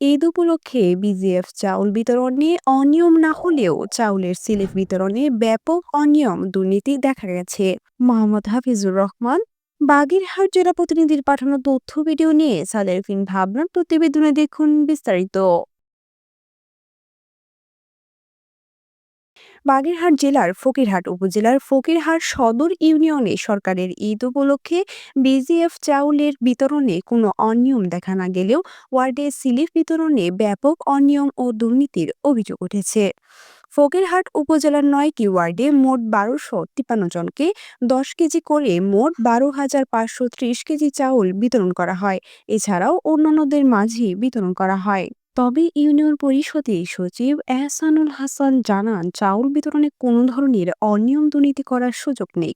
ঈদ উপলক্ষে বিজিএফ চাউল বিতরণে অনিয়ম না হলেও চাউলের সিলিপ বিতরণে ব্যাপক অনিয়ম দুর্নীতি দেখা গেছে। মোহাম্মদ হাফিজুর রহমান, বাগেরহাট জেলা প্রতিনিধির পাঠানো তথ্য ভিডিও নিয়ে সালেরফিন ভাবনার প্রতিবেদনে দেখুন বিস্তারিত। বাগেরহাট জেলার ফকিরহাট উপজেলার ফকিরহাট সদর ইউনিয়নে সরকারের ঈদ উপলক্ষে বিজিএফ চাউলের বিতরণে কোনো অনিয়ম দেখা না গেলেও ওয়ার্ডে সিলিপ বিতরণে ব্যাপক অনিয়ম ও দুর্নীতির অভিযোগ উঠেছে। ফকিরহাট উপজেলার ৯টি ওয়ার্ডে মোট ১২৫৩ জনকে ১০ কেজি করে মোট ১২,৫৩০ কেজি চাউল বিতরণ করা হয়। এছাড়াও অন্যান্যদের মাঝে বিতরণ করা হয়। তবে ইউনিয়ন পরিষদের সচিব এহসানুল হাসান জানান, চাউল বিতরণে কোনো ধরনের অনিয়ম দুর্নীতি করার সুযোগ নেই।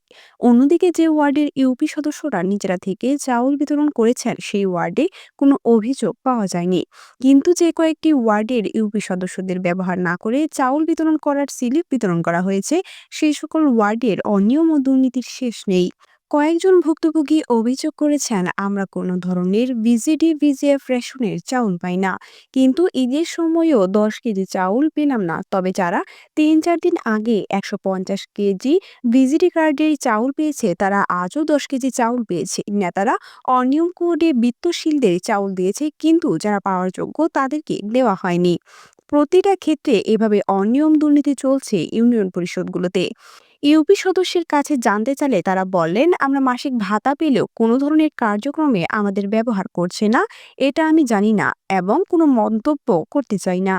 অন্যদিকে যে ওয়ার্ডের ইউপি সদস্যরা নিজেরা থেকে চাউল বিতরণ করেছেন সেই ওয়ার্ডে কোনো অভিযোগ পাওয়া যায়নি। কিন্তু যে কয়েকটি ওয়ার্ডের ইউপি সদস্যদের ব্যবহার না করে চাউল বিতরণ করার স্লিপ বিতরণ করা হয়েছে, সেই সকল ওয়ার্ডের অনিয়ম ও দুর্নীতির শেষ নেই। কয়েকজন ভুক্তভোগী অভিযোগ করেছেন, আমরা কোনো ধরনের ভিজিডি ভিজিএফ রেশনের চাউল পাই না, কিন্তু ঈদের সময়ও ১০ কেজি চাউল পেলাম না। তবে যারা ৩-৪ দিন আগে ১৫০ কেজি ভিজিডি কার্ডের চাউল পেয়েছে তারা আজও ১০ কেজি চাউল পেয়েছে। নেতারা অনিয়ম করে বিত্তশীলদের চাউল দিয়েছে, কিন্তু যারা পাওয়ার যোগ্য তাদেরকে দেওয়া হয়নি। প্রতিটা ক্ষেত্রে এভাবে অনিয়ম দুর্নীতি চলছে ইউনিয়ন পরিষদগুলোতে। ইউপি সদস্যের কাছে জানতে চাইলে তারা বললেন, আমরা মাসিক ভাতা পেলেও কোনো ধরনের কার্যক্রমে আমাদের ব্যবহার করছে না, এটা আমি জানি না এবং কোনো মন্তব্য করতে চাই না।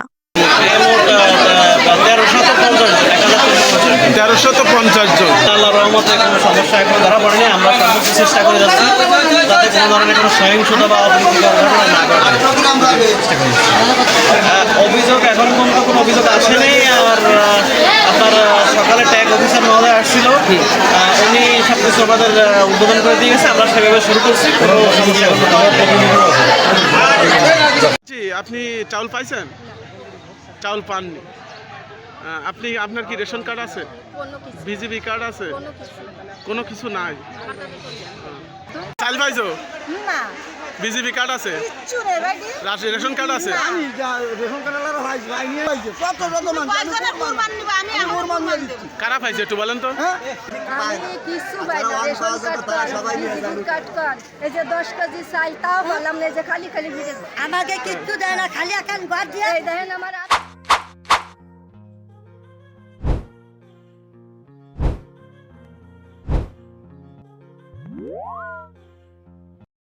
১৩৫০ জন। আল্লাহর রহমতে কোনো সমস্যা এখন ধরা পড়েনি। আমরা সর্বোচ্চ চেষ্টা করে যাচ্ছি যাতে কোনো ধরনের কোনো সহিংসতা বা অপ্রীতিকর ঘটনা না ঘটে। অভিযোগ এখন পর্যন্ত কোনো অভিযোগ আসেনি। আর আপনার সকালে ট্যাগ অফিসার মহোদয় আসছিল, উনি সব কিছু আমাদের উদ্বোধন করে দিয়ে গেছে। আমরা সেভাবে শুরু করছি, কোনো সমস্যা জি, আপনি চাউল পাইছেন? চাউল পাননি? আপনার কি রেশন কার্ড আছে? বিজিবি কার্ড আছে? কোনো কিছু নাই। চাল পাইছো? না, বিজিবি কার্ড আছে? কিচ্ছু নেই ভাই। রেশন কার্ড আছে? কারা পাইছে একটু বলেন তো? আমি কিচ্ছু পাই না। রেশন কার্ড কর, বিজিবি কার্ড কর, এই যে 10 কেজি চাল তাও বললাম না, এই যে খালি খালি ভিড়ে আমাকে কিচ্ছু দেয় না, খালি এখন বাদ দিয়ে এই দেখেন আমার